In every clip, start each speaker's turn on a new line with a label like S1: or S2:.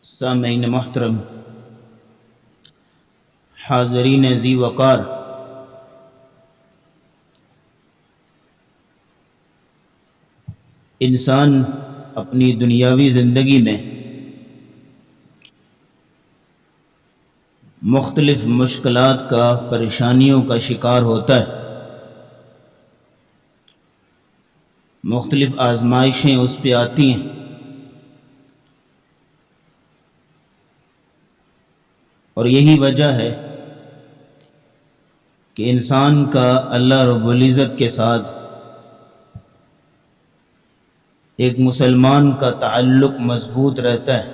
S1: سامعین محترم، حاضرین ذی وقار، انسان اپنی دنیاوی زندگی میں مختلف مشکلات کا، پریشانیوں کا شکار ہوتا ہے۔ مختلف آزمائشیں اس پہ آتی ہیں، اور یہی وجہ ہے کہ انسان کا اللہ رب العزت کے ساتھ ایک مسلمان کا تعلق مضبوط رہتا ہے۔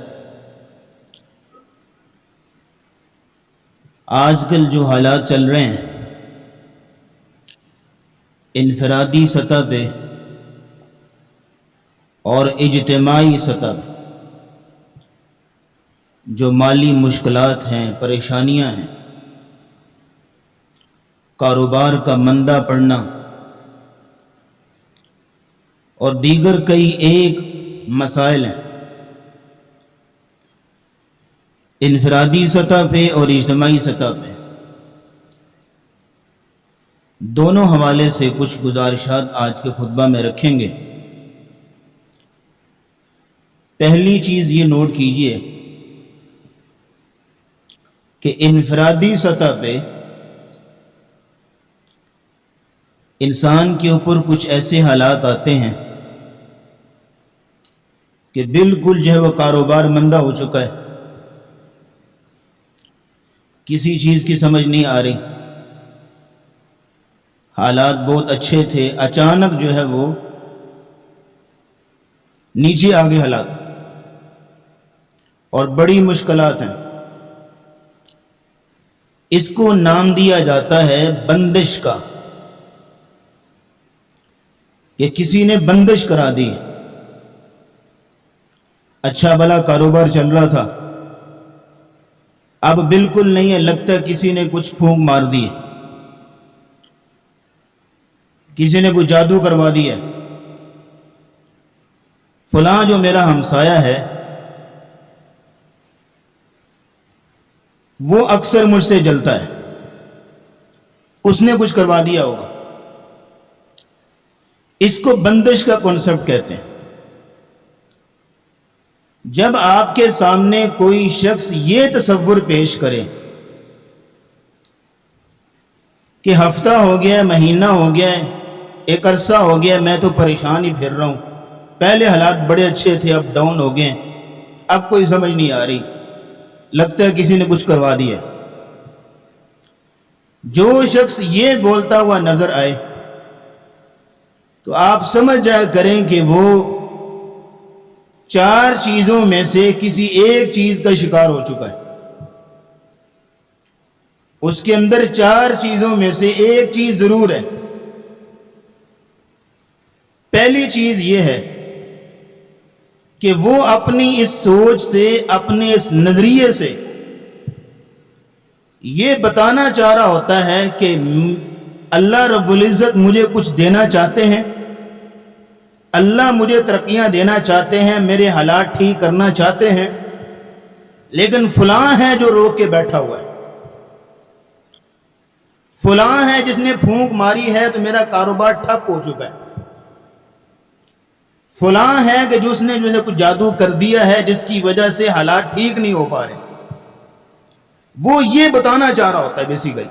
S1: آج کل جو حالات چل رہے ہیں، انفرادی سطح پہ اور اجتماعی سطح پہ جو مالی مشکلات ہیں، پریشانیاں ہیں، کاروبار کا مندہ پڑنا اور دیگر کئی ایک مسائل ہیں، انفرادی سطح پہ اور اجتماعی سطح پہ دونوں حوالے سے کچھ گزارشات آج کے خطبہ میں رکھیں گے۔ پہلی چیز یہ نوٹ کیجئے کہ انفرادی سطح پہ انسان کے اوپر کچھ ایسے حالات آتے ہیں کہ بالکل جو ہے وہ کاروبار مندہ ہو چکا ہے، کسی چیز کی سمجھ نہیں آ رہی، حالات بہت اچھے تھے، اچانک جو ہے وہ نیچے آگے حالات اور بڑی مشکلات ہیں۔ اس کو نام دیا جاتا ہے بندش کا، کہ کسی نے بندش کرا دی۔ اچھا بھلا کاروبار چل رہا تھا، اب بالکل نہیں ہے، لگتا ہے کسی نے کچھ پھونک مار دی، کسی نے کوئی جادو کروا دیا۔ فلاں جو میرا ہمسایہ ہے وہ اکثر مجھ سے جلتا ہے، اس نے کچھ کروا دیا ہوگا۔ اس کو بندش کا کنسپٹ کہتے ہیں۔ جب آپ کے سامنے کوئی شخص یہ تصور پیش کرے کہ ہفتہ ہو گیا، مہینہ ہو گیا، ایک عرصہ ہو گیا، میں تو پریشان ہی پھر رہا ہوں، پہلے حالات بڑے اچھے تھے، اب ڈاؤن ہو گئے، اب کوئی سمجھ نہیں آ رہی، لگتا ہے کسی نے کچھ کروا دیا۔ جو شخص یہ بولتا ہوا نظر آئے تو آپ سمجھ جایا کریں کہ وہ چار چیزوں میں سے کسی ایک چیز کا شکار ہو چکا ہے۔ اس کے اندر چار چیزوں میں سے ایک چیز ضرور ہے۔ پہلی چیز یہ ہے کہ وہ اپنی اس سوچ سے، اپنے اس نظریے سے یہ بتانا چاہ رہا ہوتا ہے کہ اللہ رب العزت مجھے کچھ دینا چاہتے ہیں، اللہ مجھے ترقیاں دینا چاہتے ہیں، میرے حالات ٹھیک کرنا چاہتے ہیں، لیکن فلاں ہے جو روک کے بیٹھا ہوا ہے، فلاں ہے جس نے پھونک ماری ہے تو میرا کاروبار ٹھپ ہو چکا ہے، فلاں ہے کہ جو اس نے جو ہے کچھ جادو کر دیا ہے جس کی وجہ سے حالات ٹھیک نہیں ہو پا رہے۔ وہ یہ بتانا چاہ رہا ہوتا ہے بیسیکلی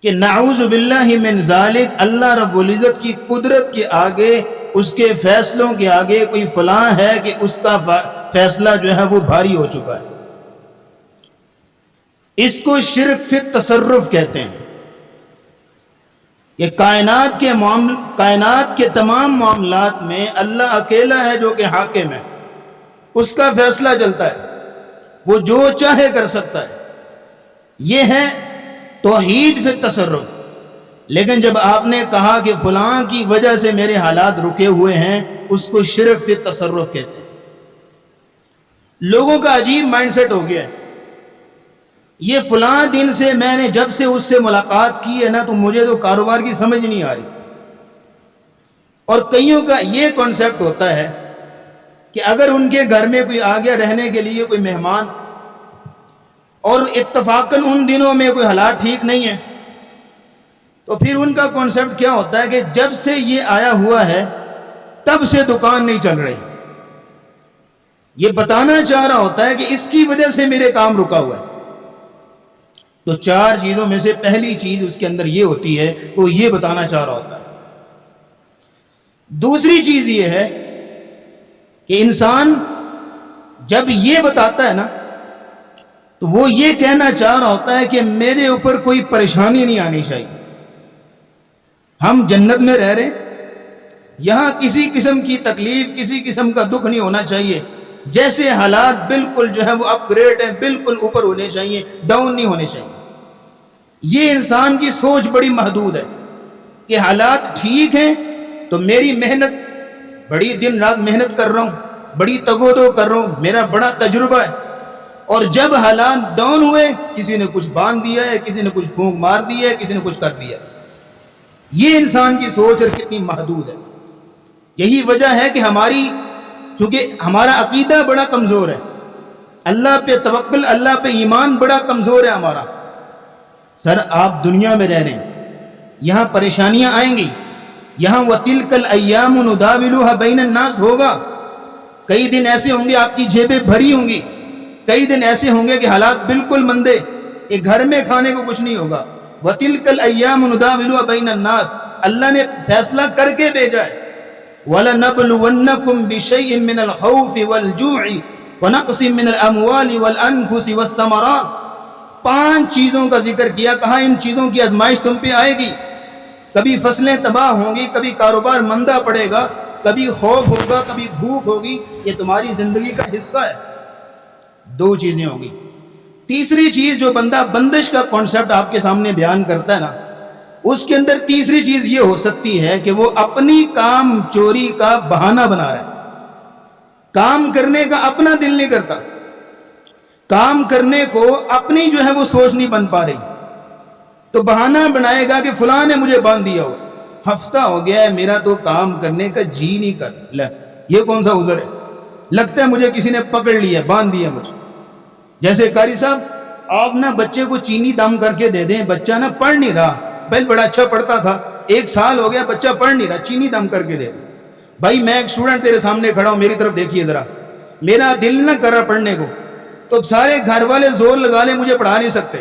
S1: کہ نعوذ باللہ من ذالک، اللہ رب العزت کی قدرت کے آگے، اس کے فیصلوں کے آگے کوئی فلاں ہے کہ اس کا فیصلہ جو ہے وہ بھاری ہو چکا ہے۔ اس کو شرک فی التصرف کہتے ہیں کہ کائنات کے تمام معاملات میں اللہ اکیلا ہے جو کہ حاکم ہے، اس کا فیصلہ چلتا ہے، وہ جو چاہے کر سکتا ہے۔ یہ ہے توحید فی التصرف۔ لیکن جب آپ نے کہا کہ فلاں کی وجہ سے میرے حالات رکے ہوئے ہیں، اس کو شرک فی التصرف کہتے ہیں۔ لوگوں کا عجیب مائنڈ سیٹ ہو گیا ہے، یہ فلاں دن سے میں نے جب سے اس سے ملاقات کی ہے نا، تو مجھے تو کاروبار کی سمجھ نہیں آ رہی۔ اور کئیوں کا یہ کانسیپٹ ہوتا ہے کہ اگر ان کے گھر میں کوئی آ گیا رہنے کے لیے کوئی مہمان اور اتفاقاً ان دنوں میں کوئی حالات ٹھیک نہیں ہے، تو پھر ان کا کانسیپٹ کیا ہوتا ہے کہ جب سے یہ آیا ہوا ہے تب سے دکان نہیں چل رہی. یہ بتانا چاہ رہا ہوتا ہے کہ اس کی وجہ سے میرے کام رکا ہوا ہے. تو 4 چیزوں میں سے پہلی چیز اس کے اندر یہ ہوتی ہے، وہ یہ بتانا چاہ رہا ہوتا ہے. دوسری چیز یہ ہے کہ انسان جب یہ بتاتا ہے نا تو وہ یہ کہنا چاہ رہا ہوتا ہے کہ میرے اوپر کوئی پریشانی نہیں آنی چاہیے. ہم جنت میں رہ رہے، یہاں کسی قسم کی تکلیف، کسی قسم کا دکھ نہیں ہونا چاہیے. جیسے حالات بالکل جو ہے وہ اپ گریڈ ہیں، بالکل اوپر ہونے چاہیے، ڈاؤن نہیں ہونے چاہیے. یہ انسان کی سوچ بڑی محدود ہے کہ حالات ٹھیک ہیں تو میری محنت، بڑی دن رات محنت کر رہا ہوں، بڑی تگودو کر رہا ہوں، میرا بڑا تجربہ ہے. اور جب حالات ڈاؤن ہوئے، کسی نے کچھ باندھ دیا ہے، کسی نے کچھ پھونک مار دی ہے، کسی نے کچھ کر دیا. یہ انسان کی سوچ اور کتنی محدود ہے. یہی وجہ ہے کہ چونکہ ہمارا عقیدہ بڑا کمزور ہے، اللہ پہ توکل، اللہ پہ ایمان بڑا کمزور ہے ہمارا. سر آپ دنیا میں رہ رہے ہیں، یہاں پریشانیاں آئیں گی، یہاں وَتِلْكَ الْأَيَّامُ نُدَاوِلُهَا بَيْنَ النَّاسِ ہوگا. کئی دن ایسے ہوں گے آپ کی جیبیں بھری ہوں گی، کئی دن ایسے ہوں گے کہ حالات بالکل مندے، کہ گھر میں کھانے کو کچھ نہیں ہوگا. وَتِلْكَ الْأَيَّامُ نُدَاوِلُهَا بَيْنَ النَّاسِ، اللہ نے فیصلہ کر کے بھیجا ہے. وَلَنَبْلُوَنَّكُمْ بِشَيْءٍ مِّنَ الْخَوْفِ وَالْجُوعِ وَنَقْصٍ مِّنَ الْأَمْوَالِ وَالْأَنفُسِ وَالثَّمَرَاتِ. 5 چیزوں کا ذکر کیا، کہا ان چیزوں کی آزمائش تم پہ آئے گی. کبھی فصلیں تباہ ہوں گی، کبھی کاروبار مندہ پڑے گا، کبھی خوف ہوگا، کبھی بھوک ہوگی. یہ تمہاری زندگی کا حصہ ہے. 2 چیزیں ہوں گی. تیسری چیز جو بندہ بندش کا کانسیپٹ آپ کے سامنے بیان کرتا ہے نا، اس کے اندر تیسری چیز یہ ہو سکتی ہے کہ وہ اپنی کام چوری کا بہانہ بنا رہا ہے. کام کرنے کا اپنا دل نہیں کرتا، کام کرنے کو اپنی جو ہے وہ سوچ نہیں بن پا رہی، تو بہانہ بنائے گا کہ فلاں نے مجھے باندھ دیا ہو، ہفتہ ہو گیا ہے میرا تو کام کرنے کا جی نہیں کر. لے یہ کون سا عذر ہے؟ لگتا ہے مجھے کسی نے پکڑ لیا، باندھ دیا مجھے. جیسے قاری صاحب آپ نا بچے کو چینی دم کر کے دے دیں، بچہ نا پڑھ نہیں رہا، بھائی بڑا اچھا پڑھتا تھا، 1 سال ہو گیا بچہ پڑھ نہیں رہا، چینی دم کر کے دے دیں. بھائی میں ایک اسٹوڈنٹ تیرے سامنے کھڑا ہوں، میری طرف دیکھیے ذرا، میرا دل نہ کر رہا پڑھنے کو، تو سارے گھر والے زور لگا لیں مجھے پڑھا نہیں سکتے.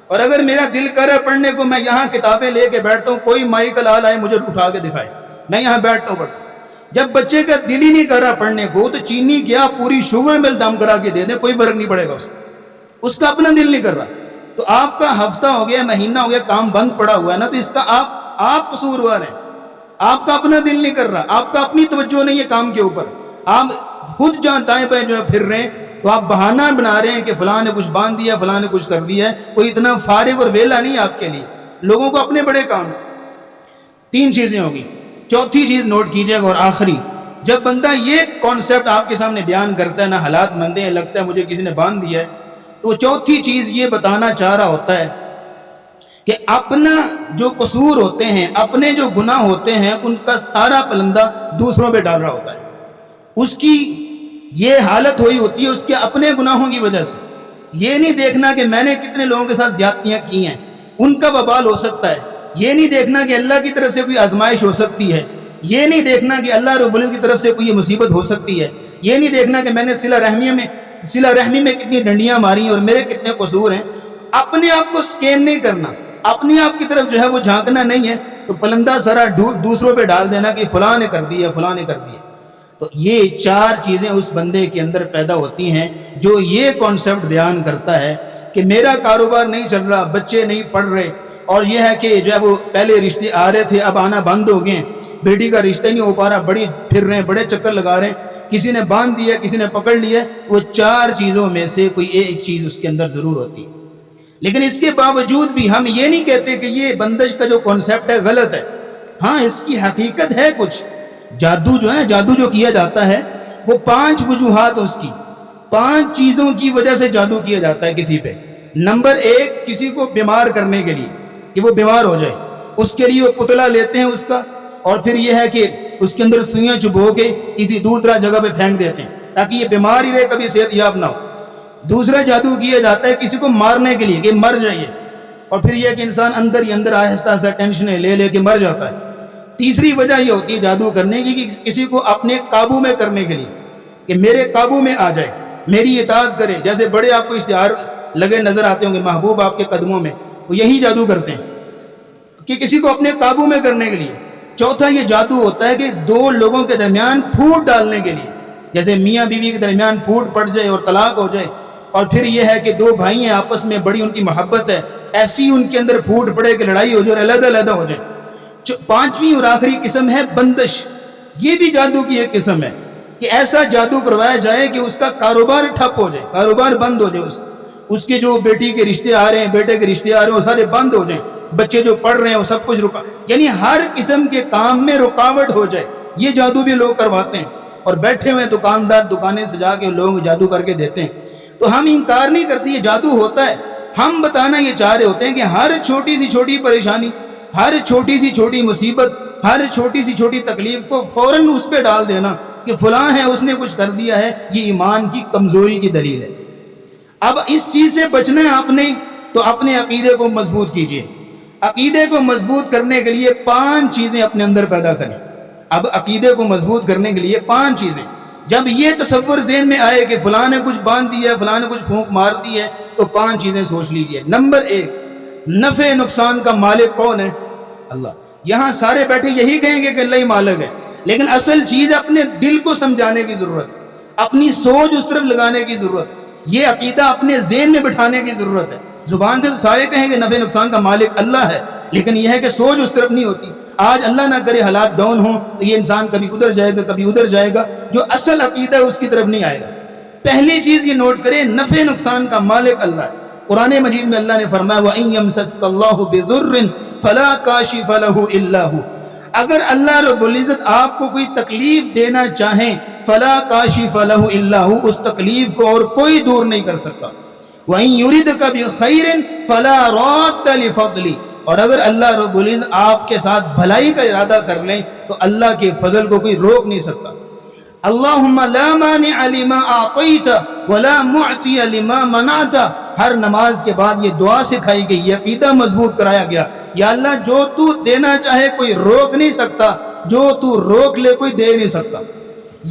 S1: اور اگر میرا دل کر رہا پڑھنے کو، میں یہاں کتابیں لے کے بیٹھتا ہوں، کوئی مائی کا لال آئے مجھے اٹھا کے دکھائے، میں یہاں بیٹھتا ہوں پڑھتا. جب بچے کا دل ہی نہیں کر رہا پڑھنے کو، تو چینی کیا پوری شوگر مل دم کرا کے دے دیں، کوئی فرق نہیں پڑے گا اس کا اپنا دل نہیں کر رہا. تو آپ کا ہفتہ ہو گیا، مہینہ ہو گیا، کام بند پڑا ہوا ہے نا، تو اس کا آپ قصوروار ہیں. آپ کا اپنا دل نہیں کر رہا، آپ کا اپنی توجہ نہیں ہے کام کے اوپر، آپ خود جہاں دائیں بائیں جو ہے پھر رہے ہیں، تو آپ بہانہ بنا رہے ہیں کہ فلاں نے کچھ باندھ دیا، فلاں نے کچھ کر دیا ہے. کوئی اتنا فارغ اور ویلا نہیں آپ کے لیے، لوگوں کو اپنے بڑے کام. 3 چیزیں ہوگی. چوتھی چیز نوٹ کیجئے گا اور آخری، جب بندہ یہ کانسیپٹ آپ کے سامنے بیان کرتا ہے نا، حالات مندے ہیں، لگتا ہے مجھے کسی نے باندھ دیا ہے، تو چوتھی چیز یہ بتانا چاہ رہا ہوتا ہے کہ اپنا جو قصور ہوتے ہیں، اپنے جو گناہ ہوتے ہیں، ان کا سارا پلندہ دوسروں پہ ڈال رہا ہوتا ہے. اس کی یہ حالت ہوئی ہوتی ہے اس کے اپنے گناہوں کی وجہ سے. یہ نہیں دیکھنا کہ میں نے کتنے لوگوں کے ساتھ زیادتیاں کی ہیں، ان کا وبال ہو سکتا ہے. یہ نہیں دیکھنا کہ اللہ کی طرف سے کوئی آزمائش ہو سکتی ہے. یہ نہیں دیکھنا کہ اللہ رب العزت کی طرف سے کوئی مصیبت ہو سکتی ہے. یہ نہیں دیکھنا کہ میں نے صلہ رحمی میں کتنی ڈنڈیاں ماری ہیں اور میرے کتنے قصور ہیں. اپنے آپ کو سکین نہیں کرنا، اپنی آپ کی طرف جو ہے وہ جھانکنا نہیں ہے، تو پلندہ سارا دوسروں پہ ڈال دینا کہ فلاں نے کر دیا، فلاں نے کر دیا. تو یہ 4 چیزیں اس بندے کے اندر پیدا ہوتی ہیں جو یہ کانسیپٹ بیان کرتا ہے کہ میرا کاروبار نہیں چل رہا، بچے نہیں پڑھ رہے، اور یہ ہے کہ جو ہے وہ پہلے رشتے آ رہے تھے اب آنا بند ہو گئے، بیٹی کا رشتہ نہیں ہو پا رہا، بڑی پھر رہے ہیں، بڑے چکر لگا رہے ہیں، کسی نے باندھ دیا، کسی نے پکڑ لیا. وہ 4 چیزوں میں سے کوئی ایک چیز اس کے اندر ضرور ہوتی ہے. لیکن اس کے باوجود بھی ہم یہ نہیں کہتے کہ یہ بندش کا جو کانسیپٹ ہے غلط ہے. ہاں اس کی حقیقت ہے کچھ. جادو جو ہے نا، جادو جو کیا جاتا ہے وہ 5 وجوہات اس کی، 5 چیزوں کی وجہ سے جادو کیا جاتا ہے کسی پہ. نمبر 1، کسی کو بیمار کرنے کے لیے کہ وہ بیمار ہو جائے، اس کے لیے وہ پتلا لیتے ہیں اس کا، اور پھر یہ ہے کہ اس کے اندر سوئیاں چبو کے کسی دور دراز جگہ پہ پھینک دیتے ہیں تاکہ یہ بیمار ہی رہے, کبھی صحت یاب نہ ہو. دوسرا جادو کیا جاتا ہے کسی کو مارنے کے لیے کہ مر جائیے, اور پھر یہ کہ انسان اندر ہی اندر آہستہ آہستہ ٹینشنیں لے لے کے مر جاتا ہے. تیسری وجہ یہ ہوتی ہے جادو کرنے کی کہ کسی کو اپنے قابو میں کرنے کے لیے, کہ میرے قابو میں آ جائے, میری اطاعت کرے. جیسے بڑے آپ کو اشتہار لگے نظر آتے ہوں گے محبوب آپ کے قدموں میں, وہ یہی جادو کرتے ہیں کہ کسی کو اپنے قابو میں کرنے کے لیے. چوتھا یہ جادو ہوتا ہے کہ دو لوگوں کے درمیان پھوٹ ڈالنے کے لیے, جیسے میاں بیوی کے درمیان پھوٹ پڑ جائے اور طلاق ہو جائے, اور پھر یہ ہے کہ دو بھائی ہیں آپس میں بڑی ان کی محبت ہے, ایسی ان کے اندر پھوٹ پڑے کہ لڑائی ہو جائے اور علیحدہ علیحدہ ہو جائے. پانچویں اور آخری قسم ہے بندش. یہ بھی جادو کی ایک قسم ہے کہ ایسا جادو کروایا جائے کہ اس کا کاروبار ٹھپ ہو جائے, کاروبار بند ہو جائے, اس کے جو بیٹی کے رشتے آ رہے ہیں, بیٹے کے رشتے آ رہے ہیں, وہ سارے بند ہو جائیں, بچے جو پڑھ رہے ہیں وہ سب کچھ رکا, یعنی ہر قسم کے کام میں رکاوٹ ہو جائے. یہ جادو بھی لوگ کرواتے ہیں, اور بیٹھے ہوئے دکاندار دکانیں سجا کے لوگ جادو کر کے دیتے ہیں. تو ہم انکار نہیں کرتے یہ جادو ہوتا ہے, ہم بتانا یہ چاہ رہے ہوتے ہیں کہ ہر چھوٹی سی چھوٹی پریشانی, ہر چھوٹی سی چھوٹی مصیبت, ہر چھوٹی سی چھوٹی تکلیف کو فوراً اس پہ ڈال دینا کہ فلاں ہے اس نے کچھ کر دیا ہے, یہ ایمان کی کمزوری کی دلیل ہے. اب اس چیز سے بچنا ہے آپ نے, تو اپنے عقیدے کو مضبوط کیجئے. عقیدے کو مضبوط کرنے کے لیے 5 چیزیں اپنے اندر پیدا کریں. اب عقیدے کو مضبوط کرنے کے لیے 5 چیزیں. جب یہ تصور ذہن میں آئے کہ فلاں نے کچھ باندھ دیا ہے, فلاں نے کچھ پھونک مار دی ہے, تو 5 چیزیں سوچ لیجئے. نمبر 1, نفع نقصان کا مالک کون ہے؟ اللہ. یہاں سارے بیٹھے یہی کہیں گے کہ اللہ ہی مالک ہے, لیکن اصل چیز اپنے دل کو سمجھانے کی ضرورت, اپنی سوچ اس طرف لگانے کی ضرورت, یہ عقیدہ اپنے ذہن میں بٹھانے کی ضرورت ہے. زبان سے تو سارے کہیں گے نفع نقصان کا مالک اللہ ہے, لیکن یہ ہے کہ سوچ اس طرف نہیں ہوتی. آج اللہ نہ کرے حالات ڈاؤن ہوں تو یہ انسان کبھی ادھر جائے گا کبھی ادھر جائے گا, جو اصل عقیدہ ہے اس کی طرف نہیں آئے گا. پہلی چیز یہ نوٹ کریں, نفع نقصان کا مالک اللہ ہے. قرآن مجید میں اللہ نے فرمایا وَإِن يَمْسَسْكَ اللَّهُ بِضُرٍّ فَلَا كَاشِفَ لَهُ إِلَّا هُوَ. اگر اللہ رب العزت آپ کو کوئی تکلیف دینا چاہیں, فَلَا كَاشِفَ لَهُ إِلَّا هُوَ, اس تکلیف کو اور کوئی دور نہیں کر سکتا. وَإِن يُرِدْكَ بِخَيْرٍ فَلَا رَادَّ لِفَضْلِهِ. اور اگر اللہ رب العزت آپ کے ساتھ بھلائی کا ارادہ کر لیں تو اللہ کے فضل کو کوئی روک نہیں سکتا. اللہم لا مانع لما اعطیت ولا معطی لما منعت. ہر نماز کے بعد یہ دعا سکھائی گئی, یہ عقیدہ مضبوط کرایا گیا, یا اللہ جو تو دینا چاہے کوئی روک نہیں سکتا, جو تو روک لے کوئی دے نہیں سکتا.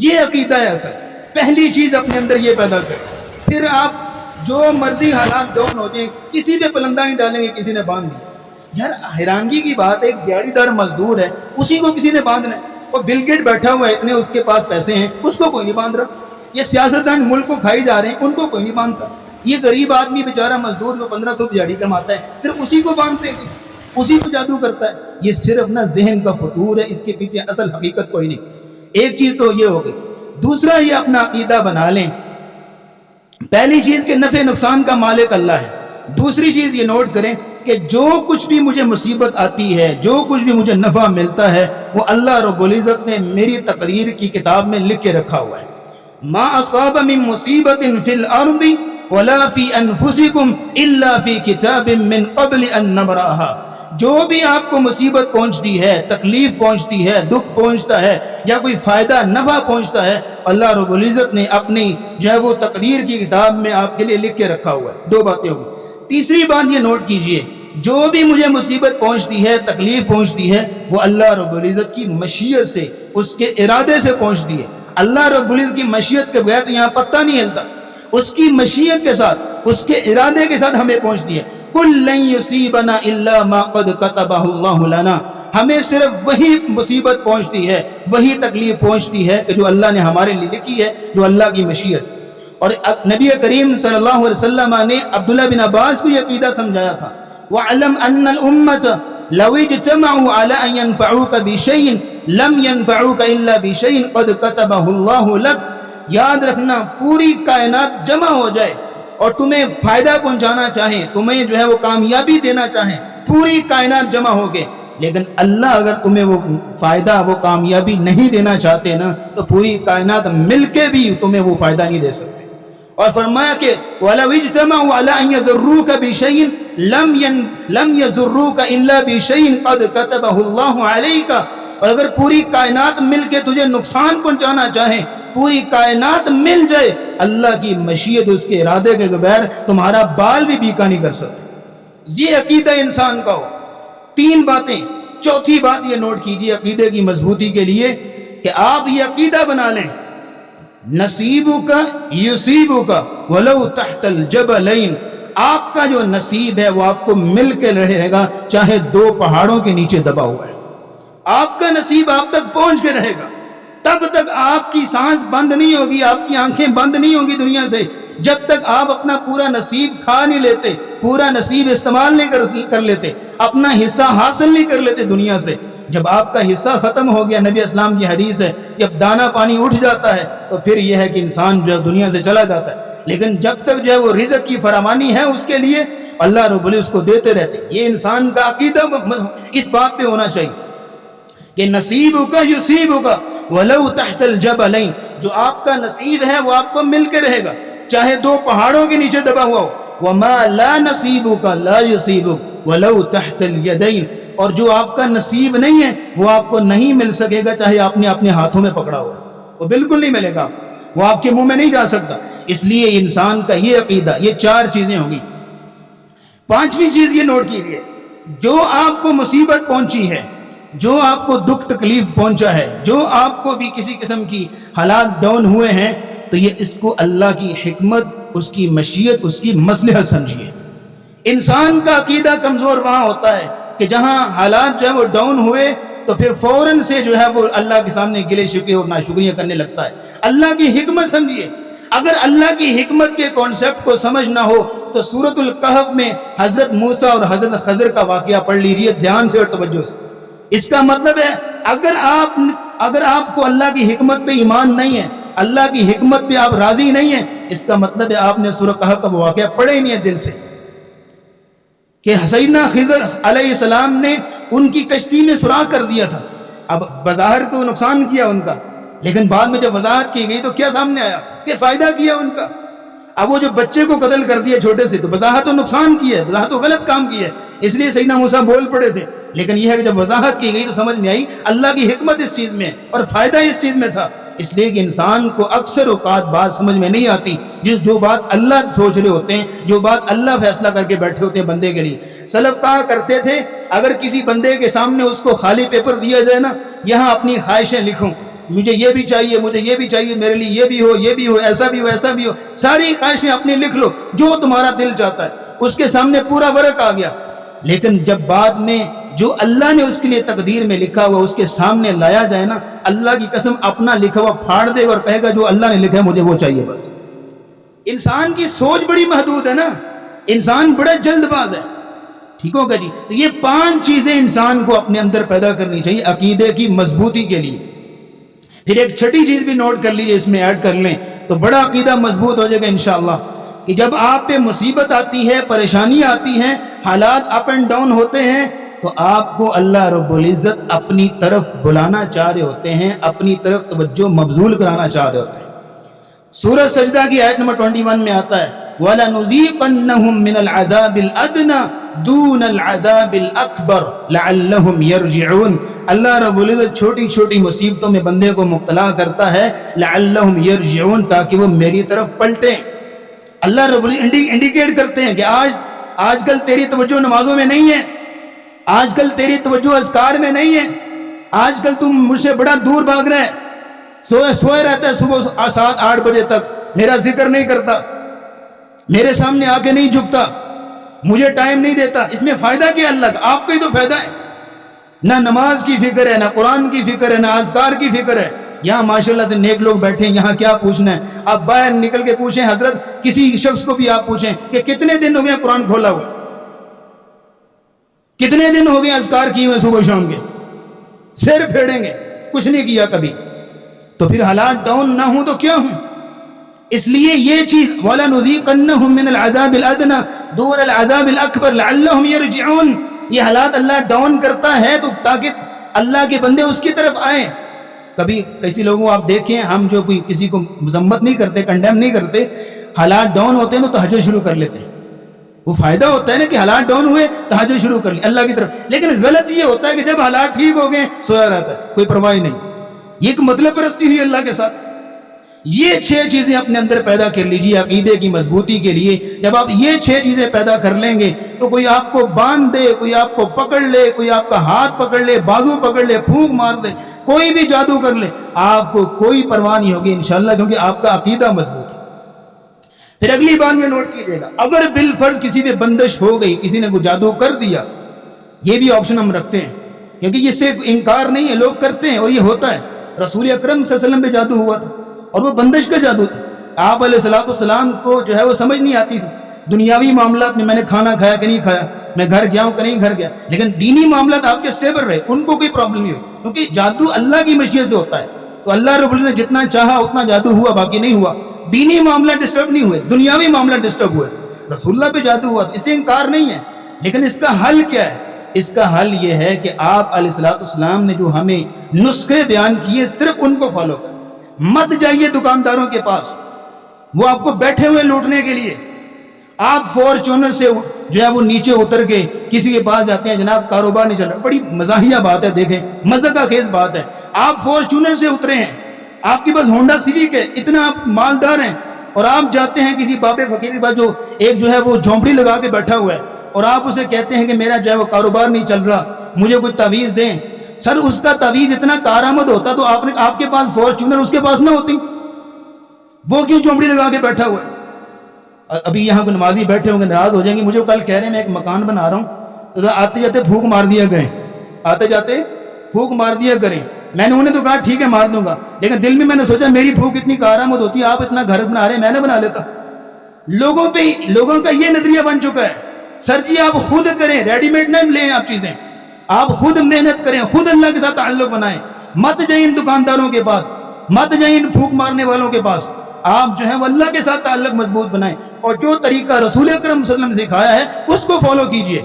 S1: یہ عقیدہ ہے اصل. پہلی چیز اپنے اندر یہ پیدا کریں, پھر آپ جو مرضی حالات ڈاؤن ہو جائیں, کسی پہ پلندہ نہیں ڈالیں گے کسی نے باندھ دیا. یار حیرانگی کی بات ہے, ایک دیہڑی دار مزدور ہے, اسی کو کسی نے باندھنا ہے, اور بل گیٹ بیٹھا ہوا ہے, اتنے اس کے پاس پیسے ہیں, اس کو کوئی نہیں باندھ رہا. یہ سیاستدان ملک کو کھائی جا رہے ہیں, ان کو کوئی نہیں باندھتا. یہ غریب آدمی بیچارہ مزدور جو 1500 دیہڑی کماتا ہے, صرف اسی کو باندھتے ہیں, اسی کو جادو کرتا ہے. یہ صرف نا ذہن کا فطور ہے, اس کے پیچھے اصل حقیقت کوئی نہیں. ایک چیز تو یہ ہو گئی. دوسرا, یہ اپنا عقیدہ بنا لیں. پہلی چیز کہ نفع نقصان کا مالک اللہ ہے. دوسری چیز یہ نوٹ کریں کہ جو کچھ بھی مجھے مصیبت آتی ہے, جو کچھ بھی مجھے نفع ملتا ہے, وہ اللہ رب العزت نے میری تقریر کی کتاب میں لکھ کے رکھا ہوا ہے. ما اصاب من مصیبت فی الارض ولا فی انفسکم الا فی کتاب من قبل ان نبرأها. جو بھی آپ کو مصیبت پہنچتی ہے, تکلیف پہنچتی ہے, دکھ پہنچتا ہے, یا کوئی فائدہ نفع پہنچتا ہے, اللہ رب العزت نے اپنی جو ہے وہ تقریر کی کتاب میں آپ کے لیے لکھ کے رکھا ہوا ہے. 2 باتیں ہوگی. تیسری بات یہ نوٹ کیجئے, جو بھی مجھے مصیبت پہنچتی ہے, تکلیف پہنچتی ہے, وہ اللہ رب العزت کی مشیت سے, اس کے ارادے سے پہنچتی ہے. اللہ رب العزت کی مشیت کے بغیر تو یہاں پتہ نہیں ہلتا. اس کی مشیت کے ساتھ, اس کے ارادے کے ساتھ ہمیں پہنچتی ہے. قُلْ لَن يُصِيبَنَا إِلَّا مَا قَدْ كَتَبَهُ اللَّهُ لَنَا. ہمیں صرف وہی مصیبت پہنچتی ہے, وہی تکلیف پہنچتی ہے کہ جو اللہ نے ہمارے لیے لکھی ہے, جو اللہ کی مشیت. اور نبی کریم صلی اللہ علیہ وسلم نے عبداللہ بن عباس کو یہ عقیدہ سمجھایا تھا, وَعَلَمْ أَنَّ الْأُمَّةَ لَوْ اجْتَمَعُوا عَلَىٰ أَن يَنْفَعُوكَ بِشَيْءٍ لَمْ يَنْفَعُوكَ إِلَّا بِشَيْءٍ قَدْ كَتَبَهُ اللَّهُ لَكَ. یاد رکھنا, پوری کائنات جمع ہو جائے اور تمہیں فائدہ پہنچانا چاہیں, تمہیں جو ہے وہ کامیابی دینا چاہیں, پوری کائنات جمع ہو گئے, لیکن اللہ اگر تمہیں وہ فائدہ, وہ کامیابی نہیں دینا چاہتے نا, تو پوری کائنات مل کے بھی تمہیں وہ فائدہ نہیں دے سکتے. اور فرمایا کہ وَلَوْ اجْتَمَعُوا عَلَىٰ أَن يَضُرُّوكَ بِشَيْءٍ لَمْ يَضُرُّوكَ إِلَّا بِشَيْءٍ قَدْ كَتَبَهُ اللَّهُ عَلَيْكَ. اور اگر پوری کائنات مل کے تجھے نقصان پہنچانا چاہے، پوری کائنات مل جائے، اللہ کی مشیت اس کے ارادے کے بغیر تمہارا بال بھی بیکا نہیں کر سکتے۔ یہ عقیدہ انسان کا ہو۔ تین باتیں۔ چوتھی بات یہ نوٹ کیجیے عقیدے کی مضبوطی کے لیے کہ آپ یہ عقیدہ بنا لیں، نصیبک یصیبک ولو تحت الجبلین، آپ کا جو نصیب ہے وہ آپ کو مل کے رہے گا چاہے دو پہاڑوں کے نیچے دبا ہوا ہے۔ آپ کا نصیب آپ تک پہنچ کے رہے گا، تب تک آپ کی سانس بند نہیں ہوگی، آپ کی آنکھیں بند نہیں ہوں گی دنیا سے، جب تک آپ اپنا پورا نصیب کھا نہیں لیتے، پورا نصیب استعمال نہیں کر لیتے، اپنا حصہ حاصل نہیں کر لیتے دنیا سے۔ جب آپ کا حصہ ختم ہو گیا، نبی اسلام کی حدیث ہے، جب دانہ پانی اٹھ جاتا ہے تو پھر یہ ہے کہ انسان جو ہے دنیا سے چلا جاتا ہے، لیکن جب تک جو ہے وہ رزق کی فراوانی ہے اس کے لیے اللہ رب العزت اس کو دیتے رہتے۔ یہ انسان کا عقیدہ اس بات پہ ہونا چاہیے کہ نصیبک یصیبک ولو تحت الجبلین، جو آپ کا نصیب ہے وہ آپ کو مل کے رہے گا چاہے دو پہاڑوں کے نیچے دبا ہوا ہو۔ وما لا نصیبک لا یصیبک ولو تحت الیدین، اور جو آپ کا نصیب نہیں ہے وہ آپ کو نہیں مل سکے گا چاہے آپ نے اپنے ہاتھوں میں پکڑا ہو، وہ بالکل نہیں ملے گا آپ کو، وہ آپ کے منہ میں نہیں جا سکتا۔ اس لیے انسان کا یہ عقیدہ، یہ چار چیزیں ہوں گی۔ پانچویں چیز یہ نوٹ کیجیے، جو آپ کو مصیبت پہنچی ہے، جو آپ کو دکھ تکلیف پہنچا ہے، جو آپ کو بھی کسی قسم کی حالات ڈاؤن ہوئے ہیں، تو یہ اس کو اللہ کی حکمت، اس کی مشیت، اس کی مصلحت سمجھیے۔ انسان کا عقیدہ کمزور وہاں ہوتا ہے کہ جہاں حالات جو ہے وہ ڈاؤن ہوئے تو پھر فوراً سے جو ہے وہ اللہ کے سامنے گلے شکوے اور ناشکریاں کرنے لگتا ہے۔ اللہ کی حکمت سمجھیے۔ اگر اللہ کی حکمت کے کانسیپٹ کو سمجھ نہ ہو تو سورۃ الکہف میں حضرت موسیٰ اور حضرت خضر کا واقعہ پڑھ لیجیے دھیان سے اور توجہ سے۔ اس کا مطلب ہے اگر آپ کو اللہ کی حکمت پہ ایمان نہیں ہے، اللہ کی حکمت پہ آپ راضی نہیں ہیں، اس کا مطلب ہے آپ نے سورۃ کہف کا واقعہ پڑھے ہی نہیں ہے دل سے، کہ سیدنا خضر علیہ السلام نے ان کی کشتی میں سوراخ کر دیا تھا۔ اب بظاہر تو نقصان کیا ان کا، لیکن بعد میں جب وضاحت کی گئی تو کیا سامنے آیا کہ فائدہ کیا ان کا۔ اب وہ جو بچے کو قتل کر دیا چھوٹے سے، تو بظاہر تو نقصان کیا ہے، بظاہر تو غلط کام کیا ہے، اس لیے سیدنا موسیٰ بول پڑے تھے، لیکن یہ ہے کہ جب وضاحت کی گئی تو سمجھ میں آئی اللہ کی حکمت اس چیز میں اور فائدہ اس چیز میں تھا۔ اس لیے کہ انسان کو اکثر اوقات بات سمجھ میں نہیں آتی، جو بات اللہ سوچ رہے ہوتے ہیں، جو بات اللہ فیصلہ کر کے بیٹھے ہوتے ہیں بندے کے لیے۔ سلف کہا کرتے تھے اگر کسی بندے کے سامنے اس کو خالی پیپر دیا جائے نا، یہاں اپنی خواہشیں لکھوں، مجھے یہ بھی چاہیے، مجھے یہ بھی چاہیے، میرے لیے یہ بھی ہو، یہ بھی ہو، ایسا بھی ہو، ایسا بھی ہو، ساری خواہشیں اپنی لکھ لو، جو تمہارا دل چاہتا ہے۔ اس کے سامنے پورا ورق آ گیا، لیکن جب بعد میں جو اللہ نے اس کے لیے تقدیر میں لکھا ہوا اس کے سامنے لایا جائے نا، اللہ کی قسم اپنا لکھا ہوا پھاڑ دے گا اور کہے گا جو اللہ نے لکھا ہے مجھے وہ چاہیے بس۔ انسان کی سوچ بڑی محدود ہے نا، انسان بڑا جلد باز ہے، ٹھیک ہوگا جی۔ تو یہ 5 چیزیں انسان کو اپنے اندر پیدا کرنی چاہیے عقیدے کی مضبوطی کے لیے۔ پھر ایک چھٹی چیز بھی نوٹ کر لیجیے، اس میں ایڈ کر لیں تو بڑا عقیدہ مضبوط ہو جائے گا انشاءاللہ، کہ جب آپ پہ مصیبت آتی ہے، پریشانی آتی ہیں، حالات اپ اینڈ ڈاؤن ہوتے ہیں، تو آپ کو اللہ رب العزت اپنی طرف بلانا چاہ رہے ہوتے ہیں، اپنی طرف توجہ مبذول کرانا چاہ رہے ہوتے ہیں۔ سورہ سجدہ کی آیت نمبر 21 میں آتا ہے وَلَنُذِيقَنَّهُم مِّنَ الْعَذَابِ الْأَدْنَىٰ دُونَ الْعَذَابِ الْأَكْبَرِ لَعَلَّهُمْ يَرْجِعُونَ۔ اللہ رب العزت چھوٹی چھوٹی مصیبتوں میں بندے کو مبتلا کرتا ہے لَعَلَّهُمْ يَرْجِعُونَ، تاکہ وہ میری طرف پلٹیں۔ اللہ رب العزت انڈیکیٹ کرتے ہیں کہ آج کل تیری توجہ نمازوں میں نہیں ہے، آج کل تیری توجہ اذکار میں نہیں ہے، آج کل تم مجھ سے بڑا دور بھاگ رہے ہیں، سوئے رہتا ہے صبح 7-8 بجے تک، میرا ذکر نہیں کرتا، میرے سامنے آ کے نہیں جھکتا، مجھے ٹائم نہیں دیتا۔ اس میں فائدہ کیا اللہ کا؟ آپ کا ہی تو فائدہ ہے۔ نہ نماز کی فکر ہے، نہ قرآن کی فکر ہے، نہ اذکار کی فکر ہے۔ یہاں ماشاءاللہ سے نیک لوگ بیٹھے ہیں، یہاں کیا پوچھنا ہے؟ آپ باہر نکل کے پوچھیں، حضرت کسی شخص کو بھی آپ پوچھیں کہ کتنے دن ہو گئے قرآن کھولا ہوا، کتنے دن ہو گئے اذکار کیے ہوئے صبح شام کے، سر پھیڑیں گے، کچھ نہیں کیا کبھی۔ تو پھر حالات ڈاؤن نہ ہوں تو کیا ہوں؟ اس لیے یہ چیز وَلَنُذِيقَنَّهُم مِّنَ الْعَذَابِ الْأَدْنَىٰ دُونَ الْعَذَابِ الْأَكْبَرِ لَعَلَّهُمْ يَرْجِعُونَ، یہ حالات اللہ ڈاؤن کرتا ہے تو تاکہ اللہ کے بندے اس کی طرف آئیں۔ کبھی کسی لوگوں آپ دیکھیں، ہم جو کوئی کسی کو مذمت نہیں کرتے، کنڈیم نہیں کرتے، حالات ڈاؤن ہوتے ہیں تو تہجد شروع کر لیتے ہیں، وہ فائدہ ہوتا ہے نا کہ حالات ڈاؤن ہوئے تہجد شروع کر لی اللہ کی طرف، لیکن غلط یہ ہوتا ہے کہ جب حالات ٹھیک ہو گئے سویا رہتا ہے، کوئی پرواہ نہیں. یہ ایک مطلب پرستی ہوئی اللہ کے ساتھ. یہ 6 چیزیں اپنے اندر پیدا کر لیجیے عقیدے کی مضبوطی کے لیے. جب آپ یہ 6 چیزیں پیدا کر لیں گے تو کوئی آپ کو باندھ دے، کوئی آپ کو پکڑ لے، کوئی آپ کا ہاتھ پکڑ لے، بازو پکڑ لے، پھونک مار دے، کوئی بھی جادو کر لے، آپ کو کوئی پرواہ نہیں ہوگی انشاءاللہ، کیونکہ آپ کا عقیدہ مضبوط ہے. پھر اگلی بات یہ نوٹ کیجیے گا، اگر بالفرض کسی پہ بندش ہو گئی، کسی نے کوئی جادو کر دیا، یہ بھی آپشن ہم رکھتے ہیں کیونکہ اس سے انکار نہیں ہے، لوگ کرتے ہیں اور یہ ہوتا ہے. رسول اکرم صلی اللہ علیہ وسلم پہ جادو ہوا تھا اور وہ بندش کا جادو تھا. آپ علیہ السلام کو جو ہے وہ سمجھ نہیں آتی تھی دنیاوی معاملات میں، میں نے کھانا کھایا کہ نہیں کھایا، میں گھر گیا ہوں کہ نہیں گھر گیا، لیکن دینی معاملات آپ کے سٹیبل رہے، ان کو کوئی پرابلم نہیں ہوئی، کیونکہ جادو اللہ کی مشیت سے ہوتا ہے. تو اللہ رب العزت نے جتنا چاہا اتنا جادو ہوا، باقی نہیں ہوا. دینی معاملہ ڈسٹرب نہیں ہوئے، دنیاوی معاملہ ڈسٹرب ہوئے. رسول اللہ پہ جادو ہوا، اس سے انکار نہیں ہے، لیکن اس کا حل کیا ہے؟ اس کا حل یہ ہے کہ آپ علیہ السلام نے جو ہمیں نسخے بیان کیے صرف ان کو فالو کریں. مت جائیے دکانداروں کے پاس، وہ آپ کو بیٹھے ہوئے لوٹنے کے لیے. آپ فارچونر سے جو ہے وہ نیچے اتر کے کسی کے پاس جاتے ہیں، جناب کاروبار نہیں چل رہا. بڑی مزاحیہ بات ہے، دیکھیں مزہ کا خیز بات ہے. آپ فارچونر سے اترے ہیں، آپ کے پاس ہونڈا سیوک ہے، اتنا آپ مالدار ہیں، اور آپ جاتے ہیں کسی بابے فقیر کے پاس جو ہے وہ جھونپڑی لگا کے بیٹھا ہوا ہے، اور آپ اسے کہتے ہیں کہ میرا جو ہے وہ کاروبار نہیں چل رہا، مجھے کوئی تعویذ دیں. سر اس کا تعویذ اتنا کارآمد ہوتا تو آپ کے پاس فارچونر اس کے پاس نہ ہوتی، وہ کیوں جھونپڑی لگا کے بیٹھا ہوا ہے؟ ابھی یہاں کو نمازی بیٹھے ہوں گے، ناراض ہو جائیں گے. مجھے کل کہہ رہے ہیں میں ایک مکان بنا رہا ہوں، تو آتے جاتے پھونک مار دیا کریں، آتے جاتے پھونک مار دیا کریں. میں نے انہیں تو کہا ٹھیک ہے مار دوں گا، لیکن دل میں نے سوچا میری پھونک اتنی کارآمد ہوتی ہے، آپ اتنا گھر بنا رہے ہیں، میں نے بنا لیتا. لوگوں کا یہ نظریہ بن چکا ہے، سر جی آپ خود کریں، ریڈی میڈ نہ لیں آپ چیزیں، آپ خود محنت کریں، خود اللہ کے ساتھ تعلق بنائیں. مت جائیں ان دکانداروں کے پاس، مت جائیں ان پھونک مارنے والوں کے پاس. آپ جو ہے وہ اللہ کے ساتھ تعلق مضبوط بنائیں، اور جو طریقہ رسول اکرم صلی اللہ علیہ وسلم نے سکھایا ہے اس کو فالو کیجئے.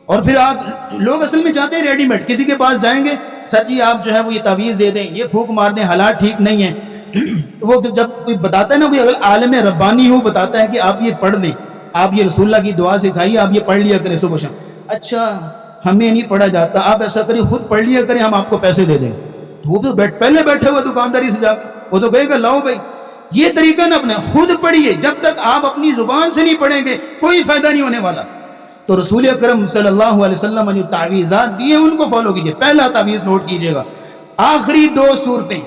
S1: اور پھر آپ لوگ اصل میں چاہتے ہیں ریڈی میڈ، کسی کے پاس جائیں گے، سر جی آپ جو ہے وہ یہ تعویذ دے دیں، یہ پھونک مار دیں، حالات ٹھیک نہیں ہیں. وہ جب کوئی بتاتا ہے نا، کوئی اگر عالم ربانی ہو بتاتا ہے کہ آپ یہ پڑھ لیں، آپ یہ رسول اللہ کی دعا سکھائیے، آپ یہ پڑھ لیا کریں صبح شام. اچھا ہمیں نہیں پڑھا جاتا، آپ ایسا کریں خود پڑھ لیا کریں، ہم آپ کو پیسے دے دیں. وہ تو پہلے بیٹھے ہوا دکانداری سے جا کے وہ تو کہے گا لاؤ بھائی. یہ طریقہ نہ اپنے، خود پڑھیے. جب تک آپ اپنی زبان سے نہیں پڑھیں گے کوئی فائدہ نہیں ہونے والا. تو رسول اکرم صلی اللہ علیہ وسلم نے جو تعویذات دیے ان کو فالو کیجئے. پہلا تعویذ نوٹ کیجئے گا، آخری 2 صورتیں،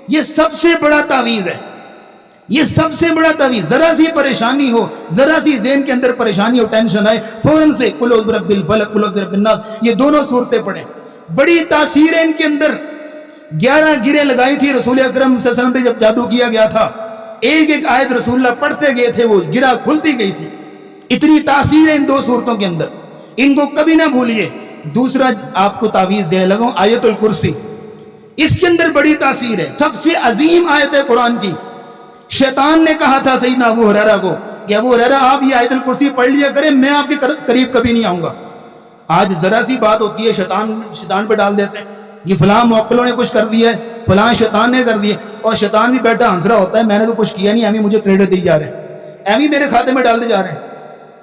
S1: یہ سب سے بڑا تعویذ ہے. یہ سب سے بڑا تعویذ. ذرا سی پریشانی ہو، ذرا سی ذہن کے اندر پریشانی ہو، ٹینشن آئے، فوراً سے قل اعوذ برب الفلق قل اعوذ برب الناس، یہ دونوں صورتیں پڑھیں. بڑی تاثیر ہے ان کے اندر. 11 گریں لگائی تھی رسول اکرم صلی اللہ علیہ وسلم پہ جب جادو کیا گیا تھا. ایک ایک آیت رسول اللہ پڑھتے گئے تھے، وہ گرہ کھلتی گئی تھی. اتنی تاثیر ہے ان 2 صورتوں کے اندر، ان کو کبھی نہ بھولیے. دوسرا آپ کو تعویذ دینے لگا ہوں، آیت الکرسی. اس کے اندر بڑی تاثیر ہے، سب سے عظیم آیت ہے قرآن کی. شیطان نے کہا تھا سیدنا ابو ہریرہ کو کہ ابو ہریرہ آپ یہ آیت الکرسی پڑھ لیا کریں، میں آپ کے قریب کبھی نہیں آؤں گا. آج ذرا سی بات ہوتی ہے شیطان پہ ڈال دیتے ہیں، یہ فلاں موکلوں نے کچھ کر دیا ہے، فلاں شیطان نے کر دیا، اور شیطان بھی بیٹھا ہنس رہا ہوتا ہے میں نے تو کچھ کیا نہیں، ایویں مجھے کریڈٹ دی جا رہے ہیں، ایویں میرے کھاتے میں ڈال دے جا رہے ہیں.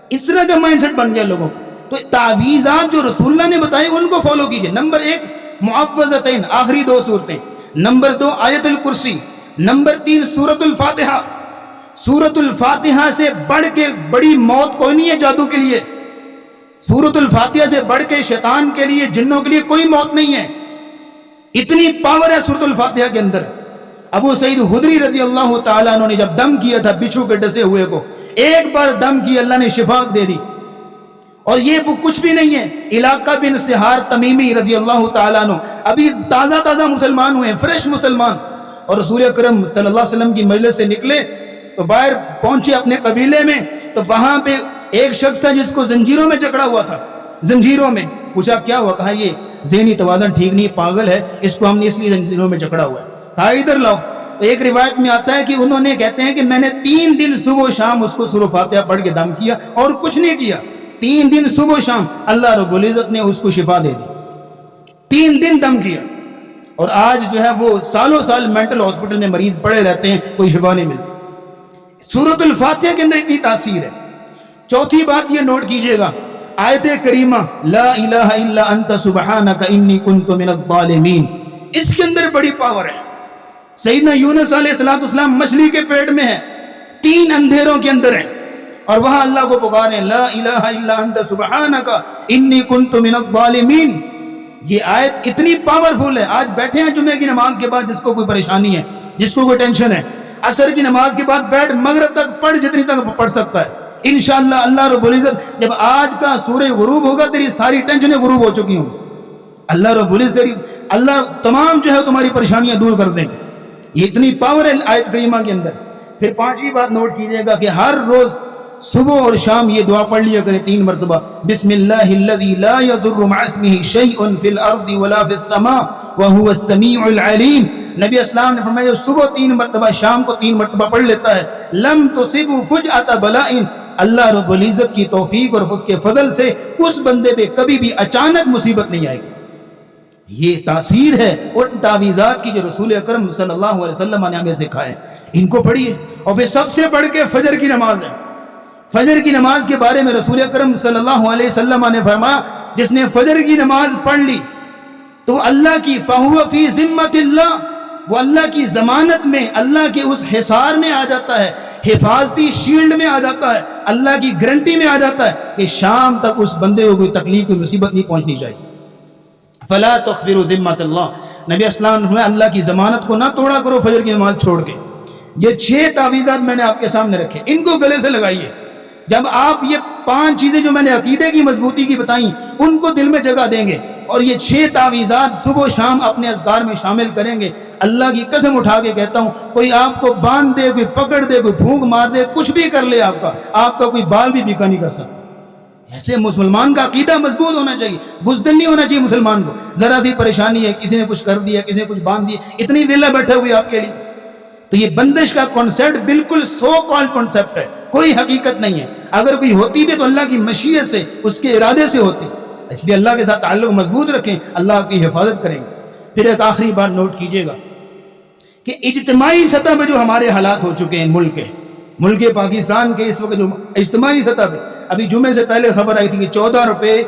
S1: اس طرح کا مائنڈ سیٹ بن گیا لوگوں کو. تو تعویذات جو رسول اللہ نے بتائی ان کو فالو کیجئے. نمبر 1 معوذتین، آخری 2 صورتیں. نمبر 2 آیت الکرسی. نمبر 3 سورۃ الفاتحہ. سورۃ الفاتحہ سے بڑھ کے بڑی موت کوئی نہیں ہے جادو کے لیے. سورۃ الفاتحہ سے بڑھ کے شیطان کے لیے، جنوں کے لیے کوئی موت نہیں ہے. اتنی پاور ہے سورۃ الفاتحہ کے اندر. ابو سعید خدری رضی اللہ تعالیٰ عنہ نے جب دم کیا تھا بچھو کے ڈسے ہوئے کو، ایک بار دم کی اللہ نے شفا دے دی. اور یہ کچھ بھی نہیں ہے. علاقہ بن سہار تمیمی رضی اللہ تعالیٰ عنہ ابھی تازہ مسلمان ہوئے ہیں، فریش مسلمان، اور رسول اکرم صلی اللہ علیہ وسلم کی مجلس سے نکلے تو باہر پہنچے اپنے قبیلے میں، تو وہاں پہ ایک شخص تھا جس کو زنجیروں میں جکڑا ہوا تھا. زنجیروں میں. پوچھا کیا ہوا؟ کہا یہ ذہنی توازن ٹھیک نہیں، پاگل ہے، اس کو ہم نے اس لیے زنجیروں میں جکڑا ہوا ہے. کہا ادھر لاؤ. ایک روایت میں آتا ہے کہ انہوں نے کہتے ہیں کہ میں نے 3 دن صبح و شام اس کو سورۃ فاتحہ پڑھ کے دم کیا اور کچھ نہیں کیا. 3 دن صبح و شام اللہ رب العزت نے اس کو شفا دے دی. 3 دن دم کیا، اور آج جو ہے وہ سالوں سال مینٹل ہاسپٹل میں مریض پڑے رہتے ہیں، کوئی شفا نہیں ملتی. سورۃ الفاتحہ کے اندر اتنی تاثیر ہے. چوتھی بات یہ نوٹ کیجئے گا، آیت کریمہ لا الہ الا انت سبحانک انی کنت من الظالمین، اس کے اندر بڑی پاور ہے۔ سیدنا یونس علیہ السلام مچھلی کے پیٹ میں ہے، 3 اندھیروں کے اندر ہیں، اور وہاں اللہ کو پکاریں لا الہ الا انت سبحانک انی کنت من الظالمین۔ یہ آیت اتنی پاورفل ہے، آج بیٹھے ہیں جمعے کی نماز کے بعد جس کو کوئی پریشانی ہے، جس کو کوئی ٹینشن ہے، عصر کی نماز کے بعد بیٹھ مغرب تک پڑھ، جتنی تک پڑھ سکتا ہے انشاءاللہ اللہ رب العزت جب آج کا سورج غروب ہوگا تیری ساری ٹینشنیں غروب ہو چکی ہوں، اللہ رب العزت اللہ تمام جو ہے تمہاری پریشانیاں دور کر دیں گے۔ یہ اتنی پاور ہے آیت کریمہ کے اندر۔ پھر 5ویں بات نوٹ کیجئے گا کہ ہر روز صبح اور شام یہ دعا پڑھ لیا کریں 3 مرتبہ، بسم اللہ الذی لا یضر مع اسمہ شیء فی الارض ولا فی السماء وہو السمیع العلیم۔ نبی اسلام نے فرمایا جو صبح 3 مرتبہ شام کو 3 مرتبہ پڑھ لیتا ہے لم تصبہ فجأۃ بلاء، اللہ رب العزت کی توفیق اور اس کے فضل سے اس بندے پہ کبھی بھی اچانک مصیبت نہیں آئے گی۔ یہ تاثیر ہے ان تعویذات کی جو رسول اکرم صلی اللہ علیہ وسلم نے ہمیں سکھائے، ان کو پڑھیے۔ اور پھر سب سے بڑھ کے فجر کی نماز ہے۔ فجر کی نماز کے بارے میں رسول اکرم صلی اللہ علیہ وسلم نے فرمایا جس نے فجر کی نماز پڑھ لی تو اللہ کی فَهُوَ فِي ذِمَّةِ اللَّهِ، وہ اللہ کی ضمانت میں، اللہ کے اس حصار میں آ جاتا ہے، حفاظتی شیلڈ میں آ جاتا ہے، اللہ کی گارنٹی میں آ جاتا ہے کہ شام تک اس بندے کو کوئی تکلیف کوئی مصیبت نہیں پہنچنی چاہیے۔ فَلَا تُخْفِرُوا ذِمَّةَ اللَّهِ، نبی اسلام نے اللہ کی ضمانت کو نہ توڑا کرو فجر کی نماز چھوڑ کے۔ یہ 6 تعویذات میں نے آپ کے سامنے رکھے، ان کو گلے سے لگائیے۔ جب آپ یہ 5 چیزیں جو میں نے عقیدے کی مضبوطی کی بتائیں ان کو دل میں جگہ دیں گے اور یہ 6 تعویذات صبح و شام اپنے اذکار میں شامل کریں گے، اللہ کی قسم اٹھا کے کہتا ہوں کوئی آپ کو باندھ دے، کوئی پکڑ دے، کوئی پھونک مار دے، کچھ بھی کر لے، آپ کا کوئی بال بھی بیکا نہیں کر سکتا۔ ایسے مسلمان کا عقیدہ مضبوط ہونا چاہیے، بزدل نہیں ہونا چاہیے مسلمان کو۔ ذرا سی پریشانی ہے، کسی نے کچھ کر دیا، کسی نے کچھ باندھ دیا، اتنی ویلا بیٹھے ہوئے آپ کے لیے۔ تو یہ بندش کا کانسیپٹ بالکل سو کالڈ کانسیپٹ ہے، کوئی حقیقت نہیں ہے۔ اگر کوئی ہوتی بھی تو اللہ کی مشیت سے، اس کے ارادے سے ہوتی، اس لیے اللہ کے ساتھ تعلق مضبوط رکھیں، اللہ آپ کی حفاظت کریں گے۔ پھر ایک آخری بات نوٹ کیجئے گا کہ اجتماعی سطح پہ جو ہمارے حالات ہو چکے ہیں ملک پاکستان کے اس وقت جو اجتماعی سطح پہ، ابھی جمعے سے پہلے خبر آئی تھی کہ 14 روپے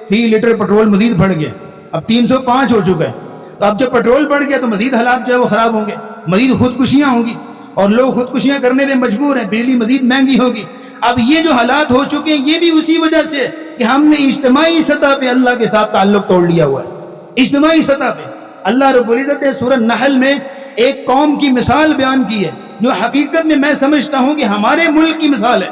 S1: فی لیٹر پٹرول مزید بڑھ گیا، اب 305 ہو چکا ہے۔ تو اب جب پٹرول بڑھ گیا تو مزید حالات جو ہے وہ خراب ہوں گے، مزید خودکشیاں ہوں گی اور لوگ خودکشیاں کرنے میں مجبور ہیں، بجلی مزید مہنگی ہوگی۔ اب یہ جو حالات ہو چکے ہیں یہ بھی اسی وجہ سے کہ ہم نے اجتماعی سطح پہ اللہ کے ساتھ تعلق توڑ لیا ہوا ہے۔ اجتماعی سطح پہ اللہ رب العزت نے سورہ نحل میں ایک قوم کی مثال بیان کی ہے جو حقیقت میں سمجھتا ہوں کہ ہمارے ملک کی مثال ہے۔